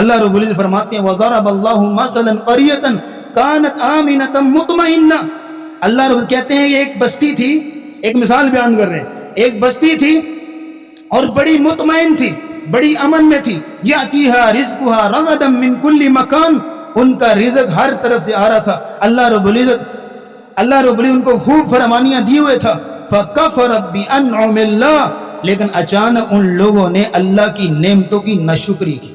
S1: اللہ رب العزت فرماتے ہیں وَضَرَبَ اللَّهُ مَثَلًا قَرْيَةً كَانَتْ آمِنَةً مُطْمَئِنَّةً، اللہ رب کہتے ہیں یہ ایک بستی تھی، ایک مثال بیان کر رہے ہیں، ایک بستی تھی اور بڑی مطمئن تھی، بڑی امن میں تھی، یَأْتِيهَا رِزْقُهَا رَغَدًا مِّن كُلِّ مَكَانٍ، ان کا رزق ہر طرف سے آ رہا تھا۔ اللہ رب العزت ان کو خوب فرمانیاں دیے ہوئے تھا۔ فَكَفَرَتْ بِأَنْعُمِ اللَّهِ، لیکن اچانک ان لوگوں نے اللہ کی نعمتوں کی ناشکری کی۔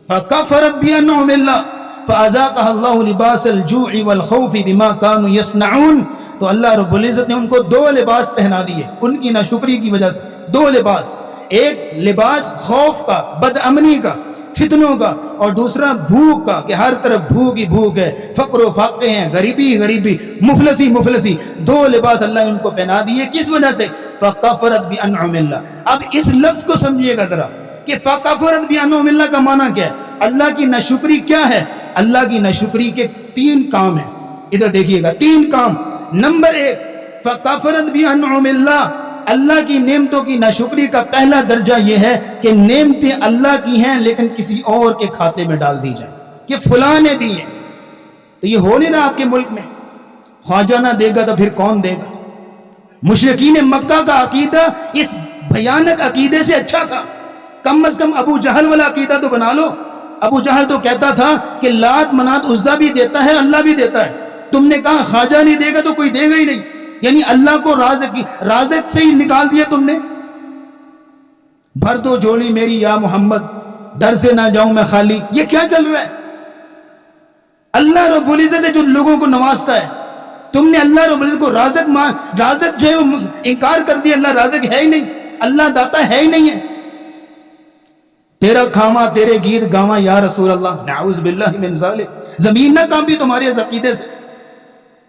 S1: فَكَفَرَتْ بِأَنْعُمِ اللَّهِ فَأَذَاقَهَا اللَّهُ لِبَاسَ الْجُوعِ وَالْخَوْفِ بِمَا كَانُوا يَصْنَعُونَ، تو اللہ رب العزت نے ان کو 2 لباس پہنا دیے ان کی ناشکری کی وجہ سے۔ 2 لباس، ایک لباس خوف کا، بد امنی کا، فتنوں کا، اور دوسرا بھوک کا کہ ہر طرف بھوک ہی بھوک ہے، فقر و فاقے ہیں، غریبی، مفلسی۔ 2 لباس اللہ نے ان کو پہنا دیے، کس وجہ سے؟ فَكَفَرَتْ بِأَنْعُمِ اللَّهِ۔ اب اس لفظ کو سمجھیے گا ذرا کہ فَكَفَرَتْ بِأَنْعُمِ اللَّهِ کا معنی کیا ہے؟ اللہ کی ناشکری کیا ہے؟ اللہ کی ناشکری کے 3 کام ہیں، ادھر دیکھیے گا 3 کام۔ نمبر 1 فَكَفَرَتْ بِأَنْعُمِ اللَّهِ، اللہ کی نعمتوں کی ناشکری کا پہلا درجہ یہ ہے کہ نعمتیں اللہ کی ہیں لیکن کسی اور کے کھاتے میں ڈال دی جائیں کہ فلاں نے دی ہیں۔ تو یہ ہو نہیں رہا آپ کے ملک میں، خواجہ نہ دے گا تو پھر کون دے گا؟ مشرکین مکہ کا عقیدہ اس بھیانک عقیدے سے اچھا تھا، کم از کم ابو جہل والا عقیدہ تو بنا لو۔ ابو جہل تو کہتا تھا کہ لات منات عزا بھی دیتا ہے، اللہ بھی دیتا ہے، تم نے کہا خواجہ نہیں دے گا تو کوئی دے گا ہی نہیں، یعنی اللہ کو رازق سے ہی نکال دیا تم نے۔ بھر دو جھولی میری یا محمد، در سے نہ جاؤں میں خالی، یہ کیا چل رہا ہے؟ اللہ رب العزت جو لوگوں کو نوازتا ہے، تم نے اللہ رب العزت کو رازق جو ہے وہ انکار کر دیا، اللہ رازق ہے ہی نہیں، اللہ داتا ہے ہی نہیں ہے۔ تیرا کھاواں تیرے گیت گاواں یا رسول اللہ، نعوذ باللہ من ذالک، زمین نہ کانپی تمہارے اس عقیدے سے۔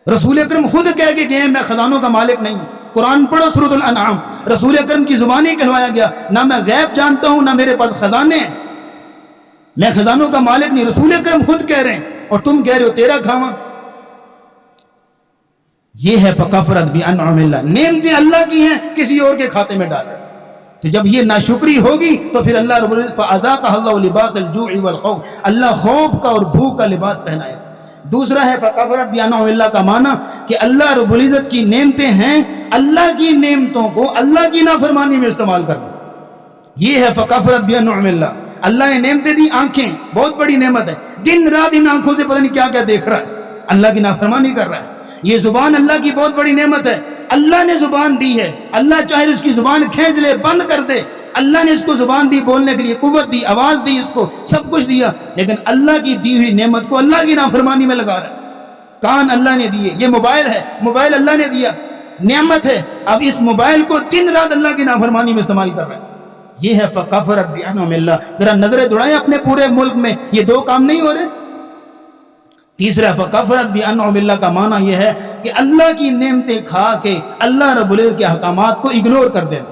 S1: رسول اکرم خود کہہ کے گئے میں خزانوں کا مالک نہیں ہوں۔ قرآن پڑھو سورۃ الانعام، رسول اکرم کی زبان ہی کہلوایا گیا نہ میں غیب جانتا ہوں نہ میرے پاس خزانے ہیں، میں خزانوں کا مالک نہیں، رسول اکرم خود کہہ رہے ہیں اور تم کہہ رہے ہو تیرا کھاواں۔ یہ ہے فکفرت بانعم اللہ، نعمتیں اللہ کی ہیں کسی اور کے کھاتے میں ڈال رہے ہیں۔ تو جب یہ ناشکری ہوگی تو پھر اللہ رب العزت فَأَذَاقَهَا اللَّهُ لِبَاسَ الْجُوعِ وَالْخَوْفِ، اللہ خوف کا اور بھوک کا لباس پہنائے۔ دوسرا ہے فکفرت بانعم اللہ کا معنی کہ اللہ رب العزت کی نعمتیں ہیں، اللہ کی نعمتوں کو اللہ کی نافرمانی میں استعمال کرنا، یہ ہے فکفرت بانعم اللہ۔ اللہ نے نعمتیں دی، آنکھیں بہت بڑی نعمت ہے، دن رات ان آنکھوں سے پتہ نہیں کیا کیا دیکھ رہا ہے، اللہ کی نافرمانی کر رہا ہے۔ یہ زبان اللہ کی بہت بڑی نعمت ہے، اللہ نے زبان دی ہے، اللہ چاہے اس کی زبان کھینچ لے بند کر دے، اللہ نے اس کو زبان دی، بولنے کے لیے قوت دی، آواز دی، اس کو سب کچھ دیا، لیکن اللہ کی دی ہوئی نعمت کو اللہ کی نافرمانی میں لگا رہا ہے۔ کان اللہ نے دیے، یہ موبائل ہے، موبائل اللہ نے دیا، نعمت ہے، اب اس موبائل کو دن رات اللہ کی نافرمانی میں استعمال کر رہا ہے، یہ ہے فکفرت بانعم اللہ۔ ذرا نظریں دوڑائیں اپنے پورے ملک میں، یہ دو کام نہیں ہو رہے۔ تیسرا فکفرت بانعم اللہ کا معنی یہ ہے کہ اللہ کی نعمتیں کھا کے اللہ رب العزت کے احکامات کو اگنور کر دینا،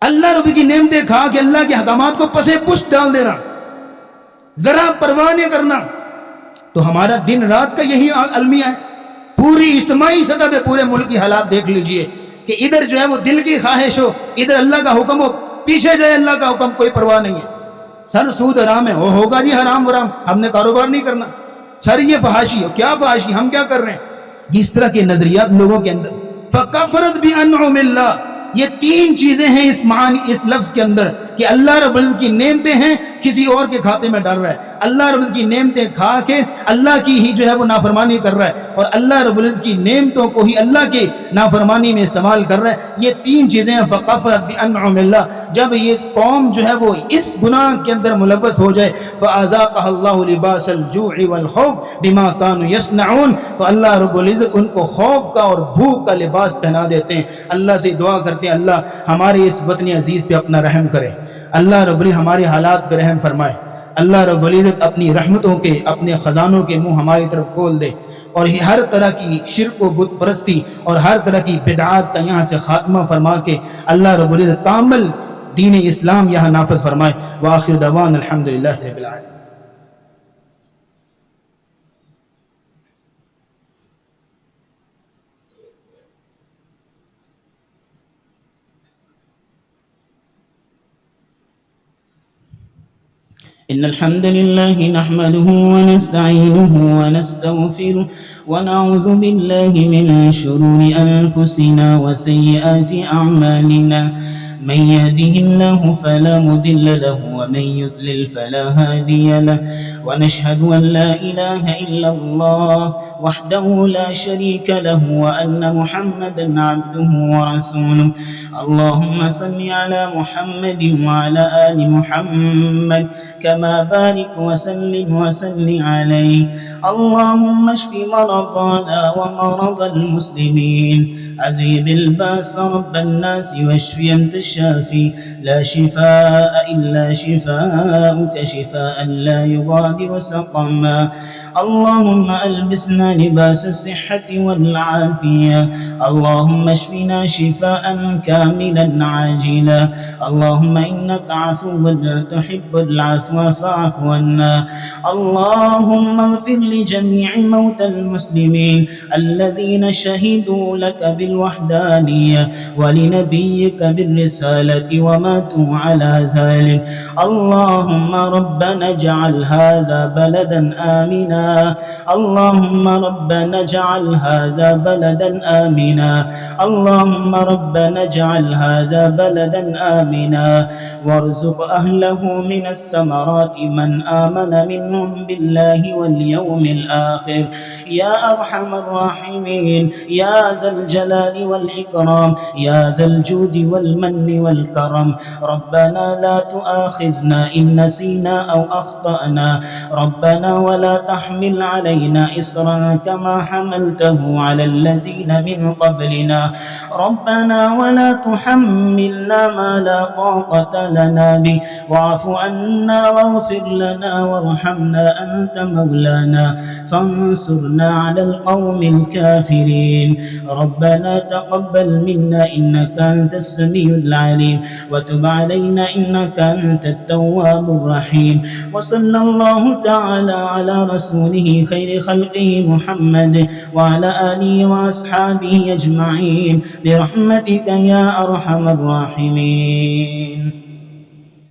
S1: اللہ رب کی نعمتیں کھا کے اللہ کے احکامات کو پسے پشت ڈال دینا، ذرا پرواہ نہیں کرنا۔ تو ہمارا دن رات کا یہی المیہ ہے، پوری اجتماعی سطح پہ پورے ملک کی حالات دیکھ لیجئے کہ ادھر جو ہے وہ دل کی خواہش ہو، ادھر اللہ کا حکم ہو، پیچھے جائے اللہ کا حکم، کوئی پرواہ نہیں ہے۔ سر سود حرام ہے، وہ ہوگا جی حرام حرام، ہم نے کاروبار نہیں کرنا۔ سر یہ فحاشی ہو، کیا فحاشی، ہم کیا کر رہے ہیں؟ اس طرح کے نظریات لوگوں کے اندر۔ فکفرت بانعم اللہ، یہ تین چیزیں ہیں اس معنی، اس لفظ کے اندر کہ اللہ رب العزت کی نعمتیں ہیں کسی اور کے کھاتے میں ڈال رہا ہے، اللہ رب العزت کی نعمتیں کھا کے اللہ کی ہی جو ہے وہ نافرمانی کر رہا ہے، اور اللہ رب العزت کی نعمتوں کو ہی اللہ کے نافرمانی میں استعمال کر رہا ہے۔ یہ تین چیزیں ہیں فکفرت بانعم اللہ۔ جب یہ قوم جو ہے وہ اس گناہ کے اندر ملوث ہو جائے فَأَذَاقَهَا اللَّهُ لِبَاسَ الْجُوعِ وَالْخَوْفِ بِمَا كَانُوا يَصْنَعُونَ، تو اللہ رب العزت ان کو خوف کا اور بھوک کا لباس پہنا دیتے ہیں۔ اللہ سے دعا کرتے ہیں اللہ ہمارے اس وطن عزیز پہ اپنا رحم کرے، اللہ رب العزت ہمارے حالات پہ رحم فرمائے، اللہ رب العزت اپنی رحمتوں کے اپنے خزانوں کے منہ ہماری طرف کھول دے، اور ہر طرح کی شرک و بت پرستی اور ہر طرح کی بدعات کا یہاں سے خاتمہ فرما کے اللہ رب العزت کامل دین اسلام یہاں نافذ فرمائے۔ وآخر دعوانا الحمدللہ رب العالمین۔
S2: إن الحمد لله نحمده ونستعينه ونستغفره ونعوذ بالله من شرور أنفسنا وسيئات أعمالنا، من يهده الله فلا مضل له ومن يضلل فلا هادي له، ونشهد أن لا إله إلا الله وحده لا شريك له وأن محمدا عبده ورسوله. اللهم صل على محمد وعلى آل محمد كما بارك وسلم عليه. اللهم اشف مرضانا ومرضى المسلمين، أذهب الباس رب الناس واشف أنت الشافي، لا شفاء إلا شفاءك شفاء لا يغادر سقما. اللهم ألبسنا لباس الصحة والعافية، اللهم اشفنا شفاء كاملا عاجلا. اللهم إنك عفو تحب العفو فاعف عنا. اللهم اغفر لجميع موتى المسلمين الذين شهدوا لك بالوحدانية ولنبيك بالرسالة وماتوا على ذلك. اللهم ربنا اجعل هذا بلدا آمنا، اللهم ربنا اجعل هذا بلدا آمنا، اللهم ربنا اجعل هذا بلدا آمنا، وارزق أهله من الثمرات من آمن منهم بالله واليوم الآخر. يا أرحم الراحمين، يا ذا الجلال والإكرام، يا ذا الجود والمن والكرم. ربنا لا تؤاخذنا تؤاخذنا إن نسينا أو أخطأنا ربنا ولا تحمل علينا إصرا كما حملته على الذين من قبلنا ربنا ولا تحملنا ما لا طاقة لنا به واعف عنا واغفر لنا وارحمنا أنت مولانا فانصرنا على القوم الكافرين ربنا تقبل منا إنك أنت السميع العليم وتب علينا إنك أنت التواب الرحيم وصلى الله تعالى على رسوله خير خلقه محمد وعلى آله وأصحابه أجمعين برحمتك يا أرحم الراحمين.